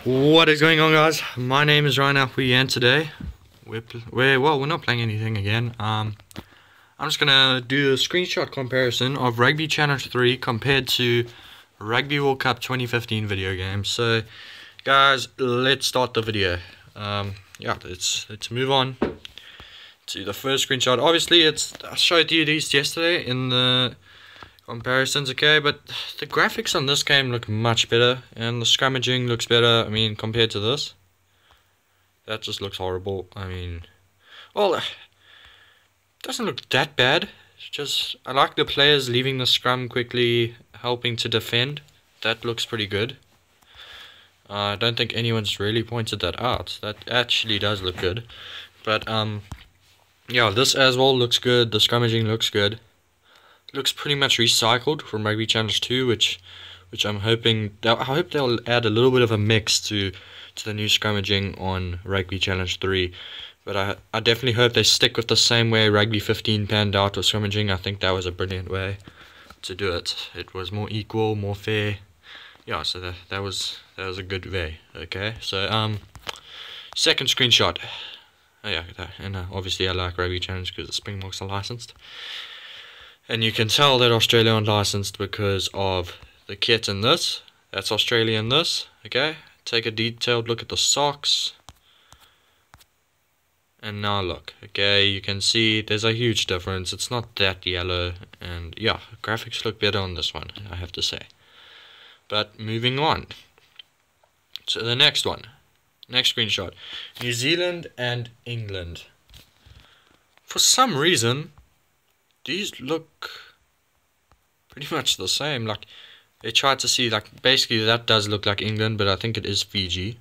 What is going on, guys? My name is Ryan Alfie, and today we're not playing anything again. I'm just gonna do a screenshot comparison of Rugby Challenge 3 compared to Rugby World Cup 2015 video game. So, guys, let's start the video. Yeah, let's move on to the first screenshot. Obviously, I showed you these yesterday in the comparisons, okay, but the graphics on this game look much better, and the scrummaging looks better. I mean, compared to this, that just looks horrible. I mean, well, it doesn't look that bad. It's just, I like the players leaving the scrum quickly, helping to defend. That looks pretty good. I don't think anyone's really pointed that out. That actually does look good. But yeah, this as well looks good. The scrummaging looks good. Looks pretty much recycled from Rugby Challenge 2, which I'm hoping I hope they'll add a little bit of a mix to the new scrummaging on Rugby Challenge 3. But I definitely hope they stick with the same way Rugby 15 panned out with scrummaging. I think that was a brilliant way to do it. It was more equal, more fair. Yeah, so that was a good way. Okay, so second screenshot. Oh yeah, and obviously I like Rugby Challenge because the Springboks are licensed. And you can tell that Australia aren't licensed because of the kit in this. That's Australia in this. Okay, take a detailed look at the socks. And now look. Okay, you can see there's a huge difference. It's not that yellow. And yeah, graphics look better on this one, I have to say. But moving on. So the next one. Next screenshot. New Zealand and England. For some reason, these look pretty much the same. Like, they tried to see, like, basically that does look like England, but I think it is Fiji.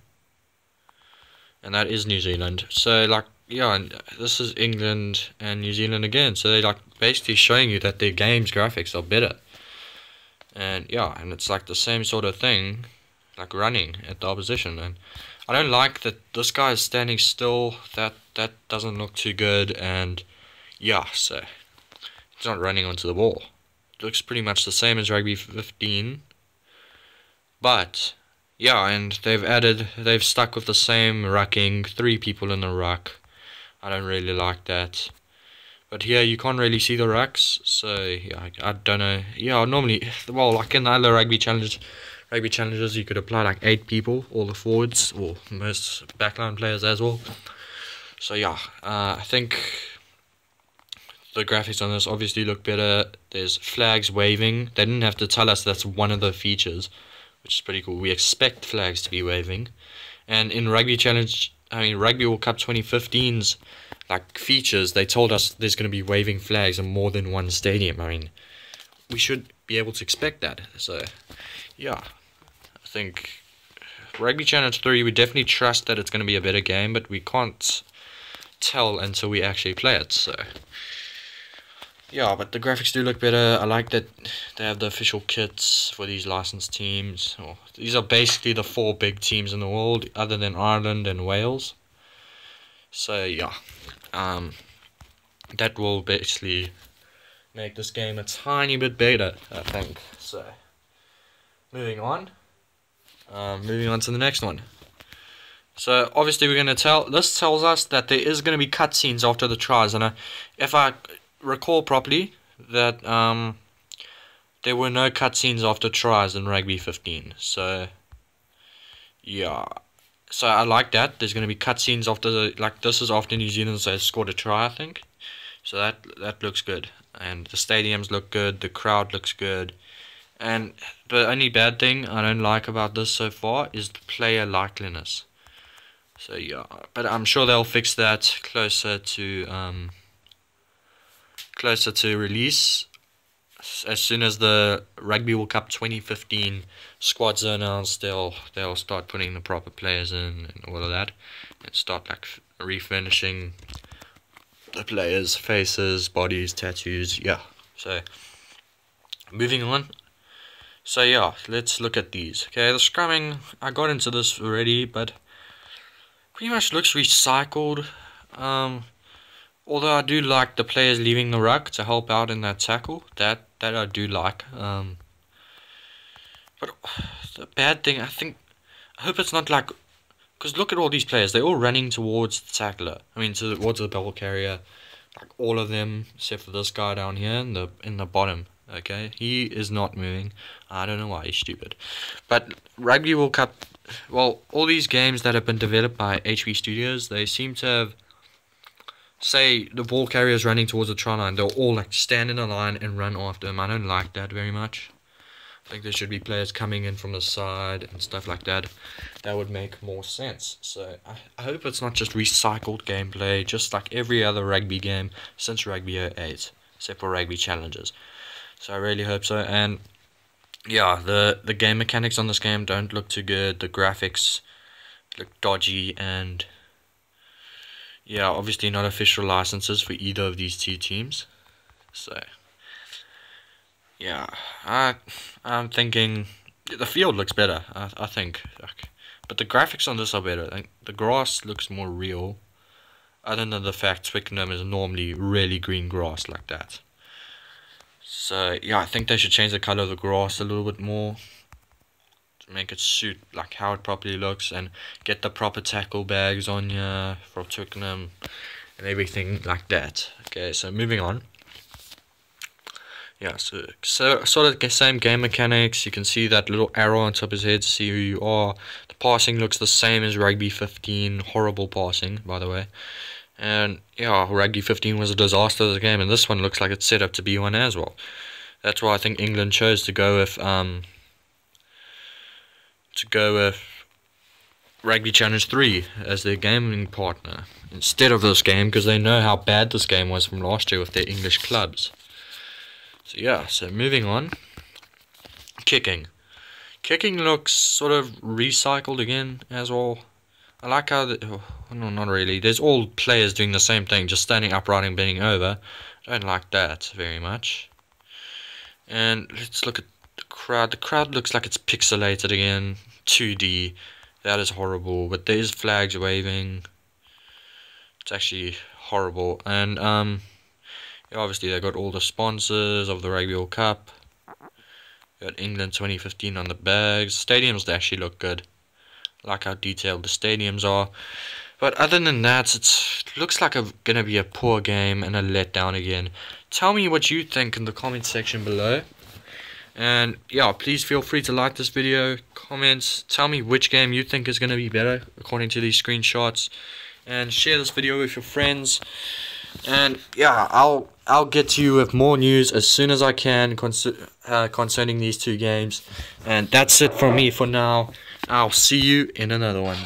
And that is New Zealand. So, like, yeah, and this is England and New Zealand again. So they're, like, basically showing you that their game's graphics are better. And, yeah, and it's, like, the same sort of thing, like, running at the opposition. And I don't like that this guy is standing still. That doesn't look too good. And, yeah, so it's not running onto the ball. It looks pretty much the same as Rugby 15. But, yeah, and they've stuck with the same rucking, 3 people in the ruck. I don't really like that. But here you can't really see the rucks, so yeah, I don't know. Yeah, normally, well, like in the other Rugby challenges, you could apply like 8 people, all the forwards, or most backline players as well. So yeah, I think the graphics on this obviously look better. There's flags waving. They didn't have to tell us that's one of the features, which is pretty cool. We expect flags to be waving. And in Rugby World Cup 2015's like features, they told us there's going to be waving flags in more than one stadium. I mean, we should be able to expect that. So, yeah, I think Rugby Challenge 3, we definitely trust that it's going to be a better game, but we can't tell until we actually play it. So, yeah, but the graphics do look better. I like that they have the official kits for these licensed teams. Well, these are basically the 4 big teams in the world, other than Ireland and Wales. So, yeah, that will basically make this game a tiny bit better, I think. So, moving on to the next one. So, obviously, we're going to this tells us that there is going to be cutscenes after the tries, and if I recall properly, that there were no cutscenes after tries in Rugby 15. So, yeah. So I like that. There's going to be cutscenes after this is after New Zealand has scored a try, I think. So that looks good. And the stadiums look good. The crowd looks good. And the only bad thing I don't like about this so far is the player likeliness. So yeah, but I'm sure they'll fix that closer to release. As soon as the Rugby World Cup 2015 squads are announced, they'll start putting the proper players in and all of that, and start like refurnishing the players' faces, bodies, tattoos. Yeah. So moving on. So yeah, let's look at these. Okay, the scrumming, I got into this already, but pretty much looks recycled. Although I do like the players leaving the ruck to help out in that tackle. That I do like. But the bad thing, I think I hope it's not like, because look at all these players, they're all running towards the tackler. I mean, towards the ball carrier. Like all of them, except for this guy down here in the bottom. Okay, he is not moving. I don't know why, he's stupid. But Rugby World Cup, well, all these games that have been developed by HB Studios, they seem to have, say the ball carrier is running towards the try line, they'll all like stand in a line and run after him. I don't like that very much. I think there should be players coming in from the side and stuff like that. That would make more sense. So I hope it's not just recycled gameplay, just like every other rugby game since Rugby 08, except for Rugby Challenges. So I really hope so. And yeah, the game mechanics on this game don't look too good. The graphics look dodgy, and yeah, obviously not official licenses for either of these two teams. So yeah, I'm thinking the field looks better. I think, but the graphics on this are better. Like, the grass looks more real, other than the fact Twickenham is normally really green grass like that. So yeah, I think they should change the color of the grass a little bit more to make it suit like how it properly looks, and get the proper tackle bags on here for Twickenham and everything like that. Okay, so moving on. Yeah, so sort of the same game mechanics. You can see that little arrow on top of his head to see who you are. The passing looks the same as Rugby 15. Horrible passing, by the way. And yeah, Rugby 15 was a disaster of the game, and this one looks like it's set up to be one as well. That's why I think England chose to go with Rugby Challenge 3 as their gaming partner instead of this game, because they know how bad this game was from last year with their English clubs. So yeah, so moving on. Kicking. Kicking looks sort of recycled again as well. I like how no, not really. There's all players doing the same thing, just standing upright and bending over. I don't like that very much. And let's look at the crowd. The crowd looks like it's pixelated again. 2D. That is horrible. But there's flags waving. It's actually horrible. And obviously they got all the sponsors of the Rugby World Cup. Got England 2015 on the bags. Stadiums, they actually look good. I like how detailed the stadiums are. But other than that, it looks like gonna be a poor game and a letdown again. Tell me what you think in the comment section below. And yeah, please feel free to like this video, comment, tell me which game you think is gonna be better according to these screenshots, and share this video with your friends. And yeah, I'll get to you with more news as soon as I can concerning these two games. And that's it from me for now. I'll see you in another one.